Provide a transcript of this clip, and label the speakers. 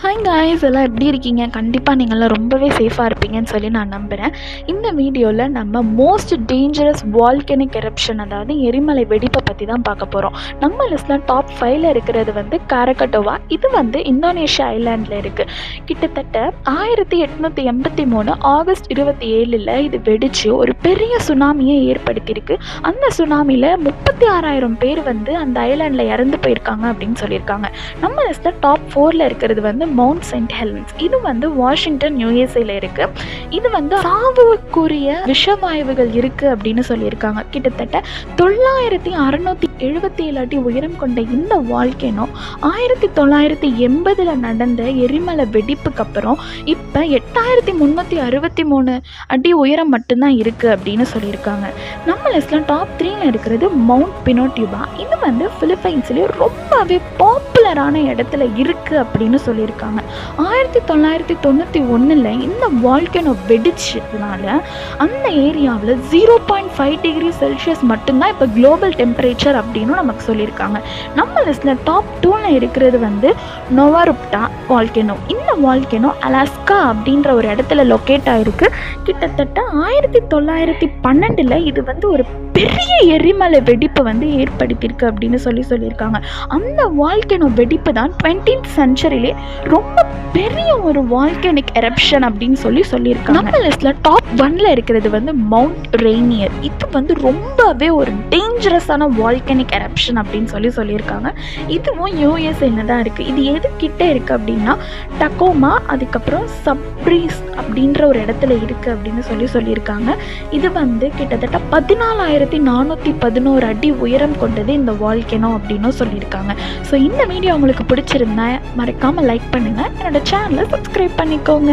Speaker 1: Hi guys, எல்லாம் எப்படி இருக்கீங்க? கண்டிப்பாக நீங்கள்லாம் ரொம்பவே சேஃபாக இருப்பீங்கன்னு சொல்லி நான் நம்புகிறேன். இந்த வீடியோவில் நம்ம மோஸ்ட் டேஞ்சரஸ் வால்கனிக் எரப்ஷன், அதாவது எரிமலை வெடிப்பை பற்றி தான் பார்க்க போகிறோம். நம்ம லிஸ்ட்டில் டாப் 5ல் இருக்கிறது வந்து காரகட்டோவா. இது வந்து இந்தோனேஷியா ஐலாண்டில் இருக்குது. கிட்டத்தட்ட 1883 ஆகஸ்ட் 27 இது வெடித்து ஒரு பெரிய சுனாமியை ஏற்படுத்தியிருக்கு. அந்த சுனாமியில் 36,000 பேர் வந்து அந்த ஐலாண்டில் இறந்து போயிருக்காங்க அப்படின்னு சொல்லியிருக்காங்க. நம்ம லிஸ்ட்டில் டாப் 4ல் இருக்கிறது வந்து மவுண்ட் செயின்ட் ஹெலன்ஸ். இது வந்து வாஷிங்டன் யுஎஸ்ஏல இருக்கு. இது வந்து சாவுக்குரிய விஷவாயுகள் இருக்கு அப்படின்னு சொல்லியிருக்காங்க. கிட்டத்தட்ட 9677 அடி உயரம் கொண்ட இந்த வால்கேனோ 1980 நடந்த எரிமலை வெடிப்புக்கு அப்புறம் இப்போ 8363 அடி உயரம் மட்டும்தான் இருக்கு அப்படின்னு சொல்லியிருக்காங்க. நம்ம லிஸ்ட்ல டாப் 3ல இருக்கிறது மவுண்ட் பினோட்டியூபா. இது வந்து பிலிப்பைன்ஸ்லேயே ரொம்பவே பாப்புலரான இடத்துல இருக்கு அப்படின்னு சொல்லியிருக்காங்க. 1991 இந்த வால்கனோ வெடிச்சதுனால அந்த ஏரியாவில் 0.5 டிகிரி செல்சியஸ் மட்டும்தான் இப்போ குளோபல் டெம்பரேச்சர் அப்படின்னு நமக்கு சொல்லியிருக்காங்க. நம்ம லிஸ்ட்ல டாப் 2ல இருக்கிறது வந்து நோவாருப்டா வால்கனோ. இந்த வால்கனோ அலாஸ்கா அப்படின்ற ஒரு இடத்துல லொக்கேட் ஆயிருக்கு. கிட்டத்தட்ட 1912 இது வந்து ஒரு பெரிய எரிமலை வெடிப்பை வந்து ஏற்படுத்தியிருக்கு அப்படின்னு சொல்லியிருக்காங்க. அந்த வால்கனோ வெடிப்பு தான் 20th சென்ச்சுரியிலே ரொம்ப பெரிய ஒரு வால்கனிக் எரப்ஷன் அப்படின்னு சொல்லியிருக்காங்க. நம்ம லிஸ்ட்ல டாப் 1ல இருக்கிறது வந்து மவுண்ட் ரெய்னியர். இது வந்து ரொம்பவே ஒரு டேஞ்சரஸான வால்கனிக் எரப்ஷன் அப்படின்னு சொல்லியிருக்காங்க. இதுவும் யூஎஸ்ஏல தான் இருக்குது. இது எது கிட்ட இருக்குது அப்படின்னா டக்கோமா, அதுக்கப்புறம் சப்ரீஸ் அப்படின்ற ஒரு இடத்துல இருக்குது அப்படின்னு சொல்லியிருக்காங்க. இது வந்து கிட்டத்தட்ட 14,411 அடி உயரம் கொண்டது இந்த வால்கனோ அப்படின்னு சொல்லியிருக்காங்க. ஸோ இந்த வீடியோ உங்களுக்கு பிடிச்சிருந்தா மறக்காமல் லைக் பண்ணுங்கள், என்னோட சேனலை சப்ஸ்கிரைப் பண்ணிக்கோங்க.